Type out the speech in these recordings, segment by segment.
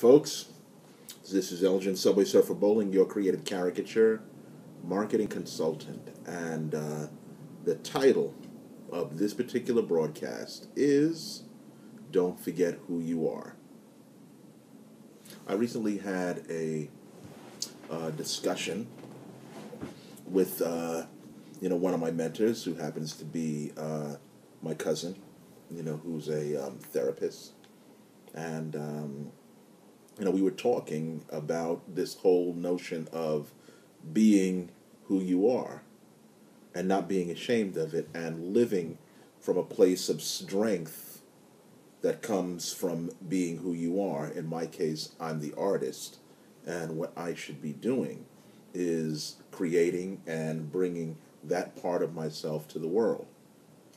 folks. This is Elgin Subway Surfer Bowling, your creative caricature marketing consultant. And the title of this particular broadcast is Don't Forget Who You Are. I recently had a discussion with one of my mentors who happens to be my cousin, who's a therapist. And we were talking about this whole notion of being who you are and not being ashamed of it and living from a place of strength that comes from being who you are. In my case, I'm the artist, and what I should be doing is creating and bringing that part of myself to the world.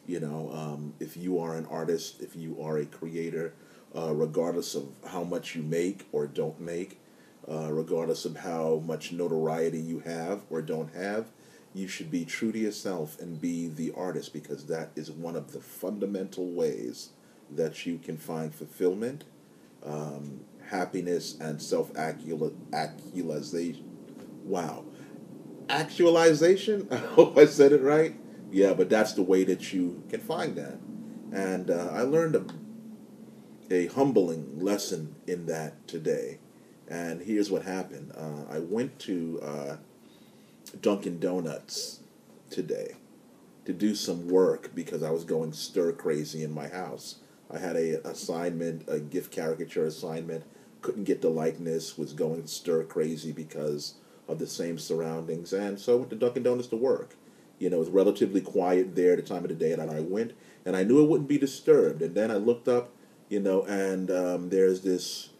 If you are an artist, if you are a creator, regardless of how much you make or don't make, regardless of how much notoriety you have or don't have, you should be true to yourself and be the artist, because that is one of the fundamental ways that you can find fulfillment, happiness, and self-actualization. Wow. Actualization? I hope I said it right. Yeah, but that's the way that you can find that. And I learned a humbling lesson in that today. And here's what happened. I went to Dunkin' Donuts today to do some work because I was going stir crazy in my house. I had a gift caricature assignment, couldn't get the likeness, was going stir crazy because of the same surroundings, and so I went to Dunkin' Donuts to work. It was relatively quiet there at the time of the day, and I went, and I knew it wouldn't be disturbed. And then I looked up, and there's this,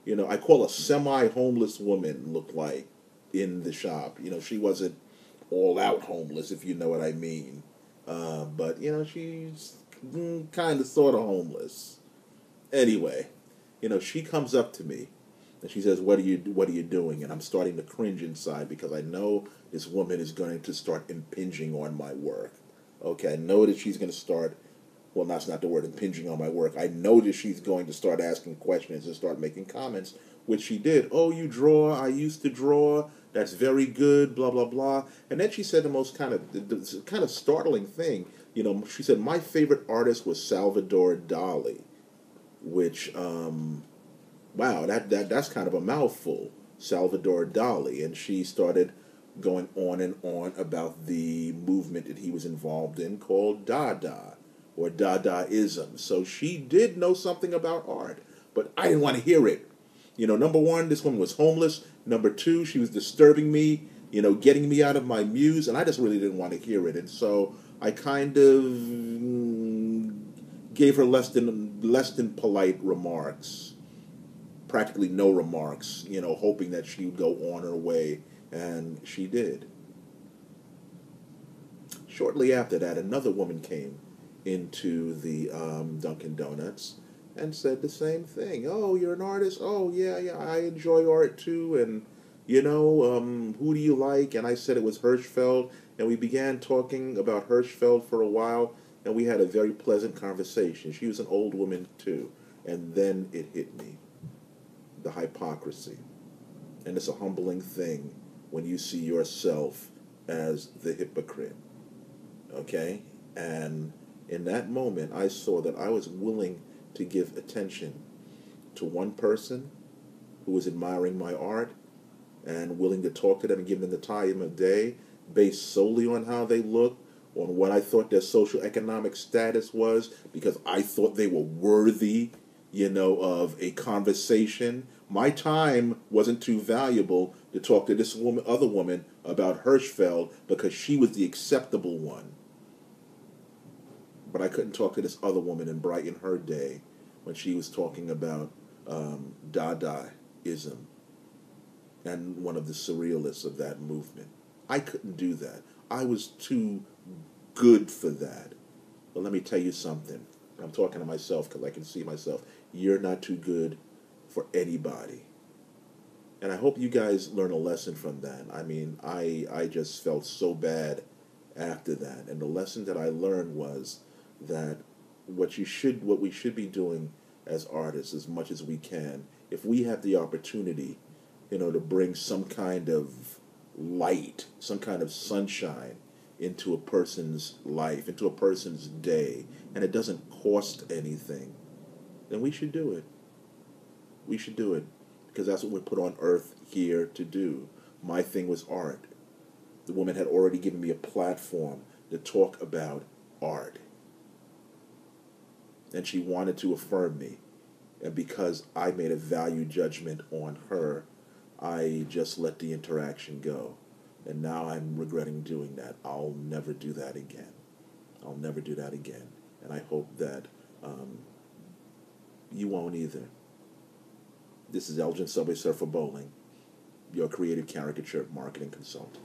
I call a semi-homeless woman look like in the shop. She wasn't all out homeless, if you know what I mean. But, she's kind of sort of homeless. Anyway, she comes up to me and she says, what are you doing? And I'm starting to cringe inside because I know this woman is going to start impinging on my work. Okay, I know that she's going to start, well, that's not the word, impinging on my work. I know that she's going to start asking questions and start making comments, which she did. Oh, you draw? I used to draw. That's very good, blah, blah, blah. And then she said the kind of startling thing. She said, my favorite artist was Salvador Dali, which, wow, that's kind of a mouthful, Salvador Dali. And she started going on and on about the movement that he was involved in called Dada, or Dadaism. So she did know something about art, but I didn't want to hear it. Number one, this woman was homeless. Number two, she was disturbing me, getting me out of my muse, and I just really didn't want to hear it. And so I kind of gave her less than polite remarks, practically no remarks, hoping that she would go on her way, and she did. Shortly after that, another woman came into the Dunkin' Donuts and said the same thing. Oh, you're an artist? Oh, yeah, I enjoy art too, and who do you like? And I said it was Hirschfeld, and we began talking about Hirschfeld for a while, and we had a very pleasant conversation. She was an old woman too, and then it hit me. The hypocrisy. And it's a humbling thing when you see yourself as the hypocrite. Okay? And in that moment, I saw that I was willing to give attention to one person who was admiring my art and willing to talk to them and give them the time of day based solely on how they look, on what I thought their social economic status was, because I thought they were worthy, of a conversation. My time wasn't too valuable to talk to this other woman about Hirschfeld because she was the acceptable one. But I couldn't talk to this other woman and brighten her day when she was talking about Dadaism and one of the surrealists of that movement. I couldn't do that. I was too good for that. But let me tell you something. I'm talking to myself because I can see myself. You're not too good for anybody. And I hope you guys learn a lesson from that. I mean, I just felt so bad after that. And the lesson that I learned was that what we should be doing as artists, as much as we can, if we have the opportunity, to bring some kind of light, some kind of sunshine into a person's life, into a person's day, and it doesn't cost anything, then we should do it. We should do it because that's what we're put on earth here to do. My thing was art. The woman had already given me a platform to talk about art. And she wanted to affirm me. And because I made a value judgment on her, I just let the interaction go. And now I'm regretting doing that. I'll never do that again. I'll never do that again. And I hope that you won't either. This is Elgin Subway Surfer Bowling, your creative caricature marketing consultant.